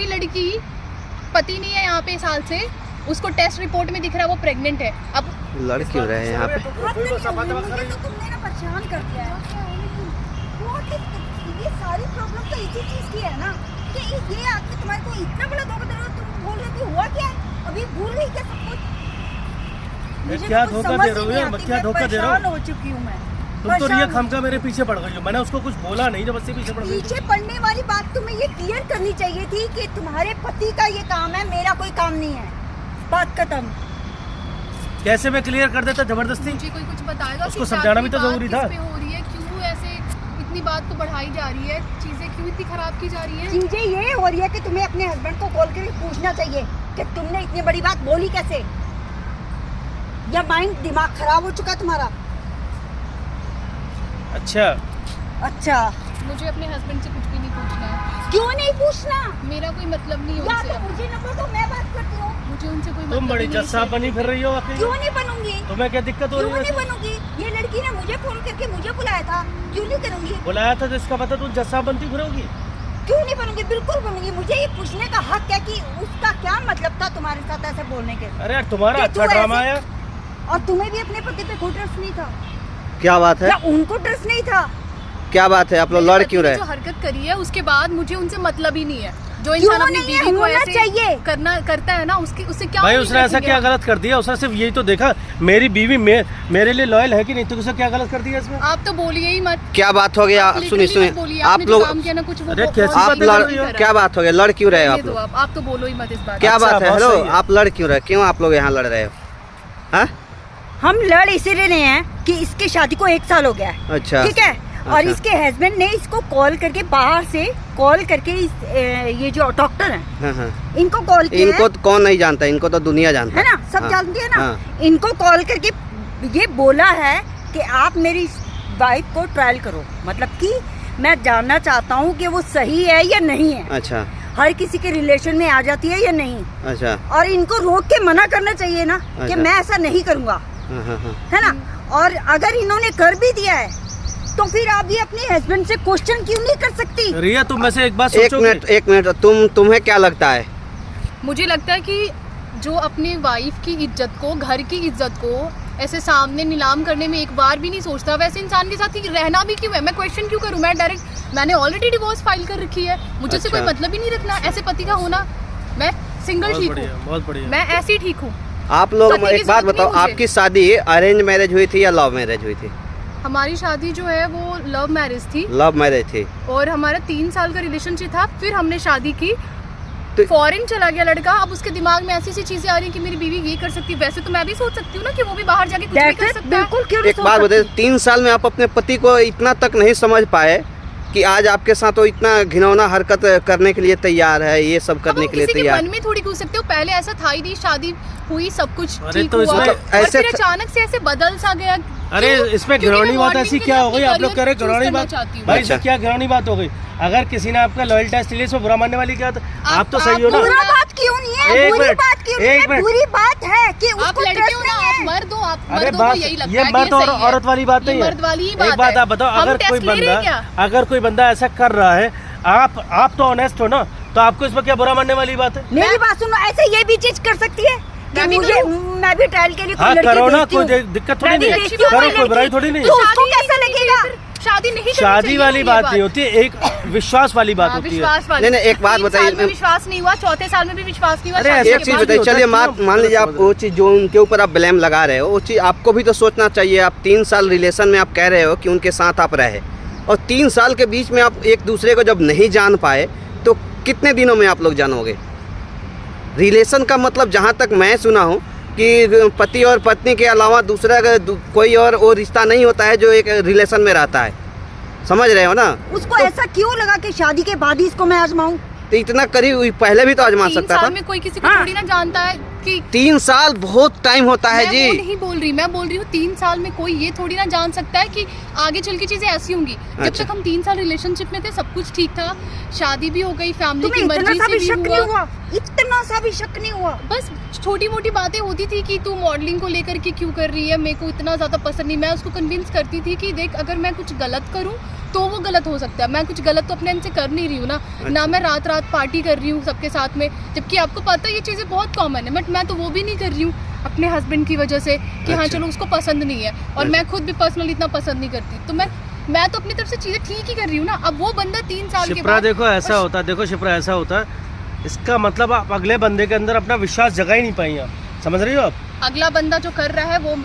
कोई लड़की पति नहीं है यहाँ पे साल से, उसको टेस्ट रिपोर्ट में दिख रहा है वो प्रेग्नेंट है। अब लड़ क्यों रहे हैं यहाँ पे? मुझे तो तुमने ना परेशान कर दिया है। ये सारी प्रॉब्लम तो इसी चीज की है ना कि ये आदमी तुम्हारे को इतना बड़ा धोखा दे रहा है, तुम बोल रहे हो हुआ क्या है, अभी भूल गई क्या सब कुछ? क्या धोखा दे रहे हो? क्या धोखा दे रहे हो चुकी हूँ मैं। तुम तो रिया खामखा मेरे पीछे पड़ गई हो। मैंने उसको कुछ बोला नहीं, जब उससे पीछे पड़ गई। पीछे पड़ने वाली बात तुम्हें ये क्लियर करनी चाहिए थी कि तुम्हारे पति का ये काम है, मेरा कोई काम नहीं है, बात खत्म। कैसे मैं क्लियर कर देता जबरदस्ती? मुझे कोई कुछ बताएगा, उसको समझाना भी तो जरूरी था। हो रही है क्यों ऐसे इतनी बात को बढ़ाई जा रही है, चीजें क्यों इतनी खराब की जा रही है? चीजें ये हो रही है कि तुम्हें अपने हस्बैंड को कॉल करके पूछना चाहिए कि तुमने इतनी बड़ी बात बोली कैसे, या माइंड दिमाग खराब हो चुका तुम्हारा? अच्छा मुझे अपने हस्बैंड से कुछ भी नहीं पूछना है। क्यों नहीं पूछना? मेरा कोई मतलब नहीं है या उनसे। तो मुझे नंबर दो, मैं बात करती हूँ। मुझे उनसे कोई तुम मतलब बड़ी ही नहीं जस्सा है। बनी फिर रही हो अकेले। क्यों नहीं बनूंगी? तुम्हें क्या दिक्कत हो क्यों रही नहीं है? बनूंगी? ये लड़की ने मुझे फोन करके मुझे बुलाया था, क्यों नहीं करूंगी? बुलाया था तो इसका पता तुम जस्सा बनती फिरोगी। क्यों नहीं बनूंगी? बिल्कुल बनूंगी। मुझे ये पूछने का हक है कि उसका क्या मतलब था तुम्हारे साथ ऐसे बोलने के। अरे यार तुम्हारा कि अच्छा तू ड्रामा ऐसे- आया। और तुम्हें भी अपने पति पे कोई ट्रस्ट नहीं था? क्या बात है? या उनको ट्रस्ट नहीं था? क्या बात है? आप लोग मेरे लड़ पति क्यों ने रहे? जो हरकत करी है उसके बाद मुझे उनसे मतलब ही नहीं है। जो क्यों इंसान अपनी नहीं है? बीवी को होना ऐसे चाहिए। करता है ना, उससे क्या भाई उम्मीद उसने ऐसा रखेंगे क्या हम? गलत कर दिया? उसने सिर्फ यही तो देखा मेरी बीवी मेरे लिए लॉयल है कि नहीं, तो उसे क्या गलत कर दिया इसमें? आप तो बोलिए ही मत। क्या बात हो गया? आप सुनिए literally मत सुनिए, बोलिए, आप आपने जो लोग काम किया ना कुछ वो अरे बहुत कैसी बहुत आप बातें गलत कर लड़ रही हो? करा। क्या बात हो गया? लड़ क्यों रहे ये आप दो लोग? आप तो बोलो ही मत इस बात। क्या अच्छा, बात है? बहुत हेलो, सही है। आप लड़ क्यों रहे? क्यों आप लोग यहाँ लड़ रहे हो? हाँ? हम लड़ इसीलिए रहे हैं कि इसकी शादी को 1 साल हो गया है, अच्छा ठीक है? और अच्छा। इसके हस्बैंड ने इसको कॉल करके बाहर से कॉल करके ये जो डॉक्टर हैं हाँ हाँ। इनको कॉल किया इनको है, तो कौन नहीं जानता, इनको तो दुनिया जानता है ना, सब हाँ, जानती है ना। हाँ। इनको कॉल करके ये बोला है कि आप मेरी वाइफ को ट्रायल करो, मतलब कि मैं जानना चाहता हूँ कि वो सही है या नहीं है, अच्छा हर किसी के रिलेशन में आ जाती है या नहीं। अच्छा और इनको रोक के मना करना चाहिए ना कि अच्छा। मैं ऐसा नहीं करूँगा, हाँ हाँ हाँ। है ना। और अगर इन्होंने कर भी दिया है तो फिर आप भी अपने हस्बैंड से क्वेश्चन क्यों नहीं कर सकती? रिया तुम में से एक बात एक सोचोगे? मिनट तुम्हें क्या लगता है? मुझे लगता है कि जो अपनी वाइफ की इज्जत को, घर की इज्जत को ऐसे सामने नीलाम करने में एक बार भी नहीं सोचता, वैसे इंसान के साथ रहना भी क्यों है? मैं क्वेश्चन क्यों करूं? मैंने ऑलरेडी डिवोर्स फाइल कर रखी है, मुझे से अच्छा। कोई मतलब ही नहीं रखना ऐसे पति का होना। मैं सिंगल बहुत ठीक बढ़िया, हूँ, बहुत बढ़िया। मैं ऐसी ठीक हूँ। आप लोग पति की एक बात जरूरत बताओ, नहीं मुझे। आपकी शादी अरेंज मैरिज हुई थी या लव मैरिज हुई थी? हमारी शादी जो है वो लव मैरिज थी लव मैरिज थी। और हमारा 3 साल का रिलेशनशिप था, फिर हमने शादी की। तो- फॉरेन चला गया लड़का, अब उसके दिमाग में ऐसी सी चीजें आ रही हैं कि मेरी बीवी ये कर सकती है। वैसे तो मैं भी सोच सकती हूँ ना कि वो भी बाहर जाके कुछ भी कर सकता है। बिल्कुल क्यों नहीं एक बात सोच बताइए, सकती? 3 साल में आप अपने पति को इतना तक नहीं समझ पाए कि आज आपके साथ वो इतना घिनौना हरकत करने के लिए तैयार है, ये सब अब करने हम के लिए किसी के तैयार? मन में थोड़ी घुस सकते हो। पहले ऐसा था ही नहीं, शादी हुई, सब कुछ अरे ठीक तो हुआ, इसमें और ऐसे फिर अचानक से ऐसे बदल सा गया। अरे क्यों? इसमें क्योंकि घिनौनी मैं बात morning ऐसी में क्या हो अपनी गई? आप लोग कह रहे career घिनौनी choose बात? करना चाहती हूँ। भाई अच्छा। इसमें क्या घिनौनी बात हो गई? अगर किसी ने आपका लॉयल टेस्ट लिया इसमें बुरा मानने वाली क्या? आप तो सही हो ना। बुरा बात क्यों नहीं है? एक बुरी मिनट, बात क्यों नहीं एक है? मिनट। बुरी बात है कि आप उसको लड़के ट्रस्ट हो ना, नहीं आप है। मर्द हो, आप अरे मर्दों को बात यही लगता ये है कि मर्द और सही है। औरत वाली बात ये नहीं है। मर्द वाली ही एक बात बात है। आप बताओ, हम अगर कोई टेस्ट ले रहे हैं बंदा क्या? अगर कोई बंदा ऐसा कर रहा है, आप तो ऑनेस्ट हो ना, तो आपको इसमें क्या बुरा मानने वाली बात है? मेरी बात सुनो, ऐसे ये भी चीज कर सकती है कि मैं भी मुझे करूं? मैं भी ट्रायल के लिए कोई हाँ लड़की करो ना, देखती कोई हूँ। दिक्कत थोड़ी मैं भी नहीं देखती है, हूँ करो, कोई कोई बुराई लड़की। थोड़ी नहीं तो है। उसको कैसा लगेगा? शादी नहीं करनी शादी चाहिए वाली ये बात नहीं होती, एक विश्वास वाली बात हाँ, होती है। विश्वास वाली। नहीं, एक बात 3 बताइए, साल में विश्वास नहीं हुआ, चौथे साल में भी विश्वास नहीं हुआ। अरे शादी ऐसा एक के चीज बाद बताइए, होता है, चलिए क्यों? मान लीजिए आप वो चीज जो उनके ऊपर आप ब्लेम लगा रहे हो, वो चीज आपको भी तो सोचना चाहिए। आप 3 साल रिलेशन में आप कह रहे हो कि उनके साथ आप रहे, और 3 साल के बीच में आप एक दूसरे को जब नहीं जान पाए तो कितने दिनों में आप लोग जानोगे? रिलेशन का मतलब जहाँ तक मैं सुना हूँ कि पति और पत्नी के अलावा दूसरा कोई और वो रिश्ता नहीं होता है जो एक रिलेशन में रहता है। समझ रहे हो ना? उसको ऐसा क्यों लगा कि शादी के बाद ही इसको मैं आजमाऊं? तो इतना करीब पहले भी तो आजमा 3 सकता साल था। में कोई किसी को हाँ। थोड़ी ना जानता है कि 3 साल बहुत टाइम होता है मैं जी। वो नहीं बोल रही, मैं बोल रही हूँ 3 साल में कोई ये थोड़ी ना जान सकता है कि आगे चल के चीजें ऐसी होंगी। जब अच्छा। तक हम 3 साल रिलेशनशिप में थे सब कुछ ठीक था, शादी भी हो गई, फैमिली की तुम्हें इतना मर्जी सा से भी भी शक नहीं हुआ। हुआ? इतना सा भी शक नहीं हुआ? बस छोटी मोटी बातें होती थी कि तू मॉडलिंग को लेकर के क्यों कर रही है, मेरे को इतना ज़्यादा पसंद नहीं। मैं उसको कन्विंस करती थी कि देख अगर मैं कुछ गलत करूं तो वो गलत हो सकता है। मैं कुछ गलत तो अपने end से कर नहीं रही हूँ ना, ना मैं रात रात पार्टी कर रही हूँ सबके साथ में, जबकि आपको पता है ये चीज़ें बहुत कॉमन है, बट मैं तो वो भी नहीं कर रही हूँ अपने हस्बैंड की वजह से कि हाँ अच्छा। चलो उसको पसंद नहीं है, और मैं खुद भी पर्सनली इतना पसंद नहीं करती, तो मैं तो अपनी तरफ से चीज़ें ठीक ही कर रही हूँ ना। अब वो बंदा 3 साल के शिप्रा बाद देखो ऐसा होता है, देखो शिप्रा ऐसा होता है, इसका मतलब आप अगले बंदे के अंदर अपना विश्वास जगा ही नहीं पाई आप, समझ रही हो आप? अगला बंदा जो कर रहा है वो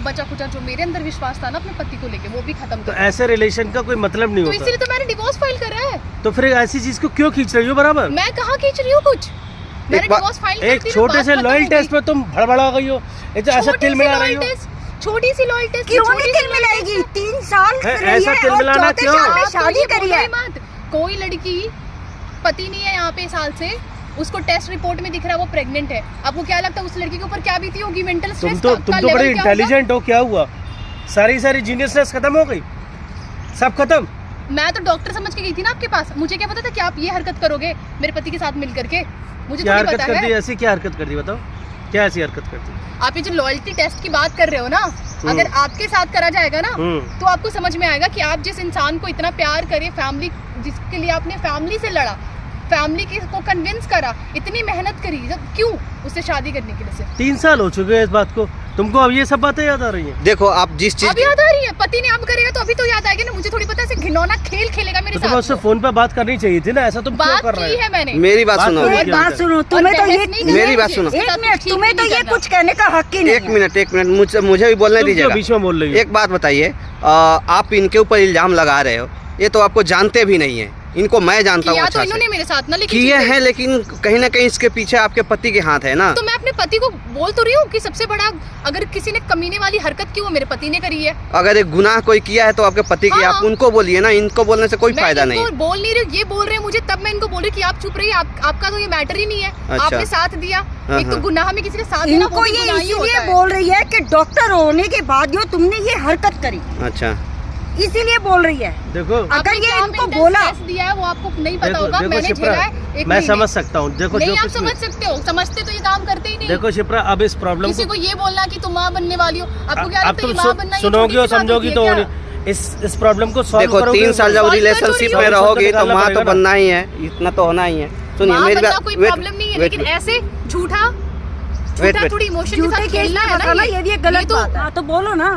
बचा कुचा जो मेरे अंदर विश्वास था ना अपने पति को लेके, वो भी खत्म तो कर, ऐसे रिलेशन का कोई मतलब नहीं तो होता। इसीलिए तो मैंने डिवोर्स फाइल करा है। तो फिर ऐसी चीज को क्यों खींच रही हो बराबर? मैं कहाँ खींच रही हूँ कुछ, मैंने बात- डिवोर्स फाइल एक छोटे से लॉयल टेस्ट में तुम भड़बड़ा गई हो, ऐसा तिल मिला रही हो। छोटी सी लॉयल टेस्ट क्यों नहीं तिल मिलाएगी? 3 साल है, से रही ऐसा है तिल और मिलाना चौथे क्यों? साल में आप तो शादी ये करी बोलो है। ही मत। कोई लड़की पति नहीं है यहाँ पे साल से, उसको टेस्ट रिपोर्ट में दिख रहा है वो प्रेग्नेंट है, आपको क्या लगता है उस लड़की के ऊपर क्या बीती होगी मेंटल तुम स्ट्रेस? तो बड़े इंटेलिजेंट हो, क्या हुआ? सारी जीनियसनेस खत्म हो गई, सब खत्म। मैं तो डॉक्टर समझ के गई थी ना आपके पास, मुझे क्या पता था कि आप ये हरकत करोगे मेरे पति के साथ मिल करके, मुझे क्या थोड़ी हरकत पता कर दी? है। ऐसी क्या हरकत कर दी बताओ, क्या ऐसी हरकत कर दी? आप ये जो लॉयल्टी टेस्ट की बात कर रहे हो ना, अगर आपके साथ करा जाएगा ना तो आपको समझ में आएगा कि आप जिस इंसान को इतना प्यार करें, फैमिली जिसके लिए आपने फैमिली से लड़ा, फैमिली को कन्विंस करा, इतनी मेहनत करी, क्यों उससे शादी करने के लिए सिर्फ 3 साल हो चुके हैं इस बात को, तुमको अब ये सब बातें याद आ रही हैं? देखो आप जिस चीज अब याद आ रही है, पति ने अब करेगा तो अभी तो याद आएगी ना, मुझे थोड़ी पता है ऐसे घिनौना खेल खेलेगा मेरे तो तुम्हें उससे साथ। फोन पे बात करनी चाहिए थी ना, ऐसा तुम क्यों बात कर रहे की हो? है मैंने, मेरी बात सुनो, बात एक बात सुनो, तुम्हें तो ये मेरी बात सुनो। एक मिनट, तुम्हें तो ये कुछ कहने का हक ही नहीं एक है। मिनट मुझे भी बोलने तुम क्यों दीजिएगा। बीच में बोल रही हो? एक बात बताइए, आप इनके ऊपर इल्जाम लगा रहे हो, ये तो आपको जानते भी नहीं है, इनको मैं जानता हूँ किया तो अच्छा इन्होंने से। मेरे साथ ना, लेकिन किए चीजें- हैं, लेकिन कहीं ना कहीं इसके पीछे आपके पति के हाथ है ना। तो मैं अपने पति को बोल तो रही हूँ कि सबसे बड़ा अगर किसी ने कमीने वाली हरकत की वो मेरे पति ने करी है। अगर एक गुनाह कोई किया है तो आपके पति की, हाँ। आप उनको बोलिए ना, इनको बोलने से कोई मैं फायदा इनको नहीं है। बोल नहीं रही हूँ, ये बोल रहे हैं मुझे, तब मैं इनको बोल रही हूँ कि आप चुप रहिए, आपका तो ये मैटर ही नहीं है। अच्छा। आपने साथ दिया, हाँ, एक तो हाँ। गुनाह में किसी के साथ देना, वो इनको भी ये गुनाह ही इसीलिए होता है। बोल रही है कि डॉक्टर होने के बाद जो तुमने ये हरकत करी, अच्छा, इसीलिए बोल रही है। देखो अगर आपने ये क्या इनको mental बोला, stress दिया है वो आपको नहीं पता देखो होगा, देखो मैंने शिप्रा, झेला है एक मैं महीने। समझ सकता हूँ, देखो नहीं जो आप कुछ समझ भी- सकते हो, समझते तो ये काम करते ही नहीं। देखो शिप्रा, अब इस प्रॉब्लम किसी को ये बोलना कि तुम माँ बनने वाली हो, आपको क्या अब लगता है तुम ये माँ बनना ये सुनोगी छोटी और सी बात समझोगी होती तो है होनी। क्या? इस प्रॉब्लम को सॉल्व देखो करोगे 3 साल जब सॉल्व रिलेशनशिप कर में रही हो, रहोगी तो निकालना माँ तो पड़ेगा ना। बनना ही है, इतना तो होना ही है। सुनिए माँ मेरी बनना बात, कोई wait, प्रॉब्लम नहीं है, wait, लेकिन wait। ऐसे झूठा wait। थोड़ी इमोशन के झूठे साथ केस खेलना में है बताना, ये भी एक गलत तो बात है। हाँ, तो बोलो ना।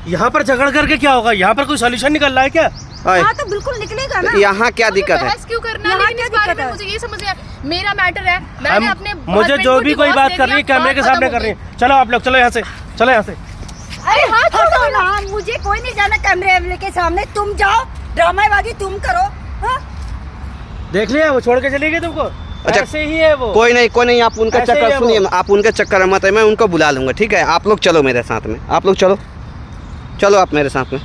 यहाँ पर झगड़ करके क्या होगा? यहाँ पर कोई सोल्यूशन निकल रहा है क्या? हाय, हाँ, तो बिल्कुल निकलेगा ना। तो यहाँ क्या अब दिक्कत है? बहस क्यों करना? यहाँ लेकिन क्या इस बारे दिक्कत में है? मुझे ये समझ आया, मेरा मैटर है, मैंने अपने मुझे husband जो को भी कोई divorce बात दे करनी है दिया, कैमरे के बात सामने खत्म करनी हो है। चलो आप लोग, चलो यहाँ से, चलो यहाँ से। अरे हाथ हटो ना, मुझे कोई नहीं जाना कैमरे के सामने, तुम जाओ, ड्रामेबाजी तुम करो। हाँ? देख लिया, वो छोड़ के चली गई तुमको। अच्छा, ऐसे ही है वो। कोई नहीं, आप उनका ऐसे ही चक्कर है वो। सुनिए, आप उनके चक्कर में मत है, मैं उनको बुला लूंगा, ठीक है? आप लोग चलो मेरे साथ में, आप लोग चलो आप मेरे साथ में।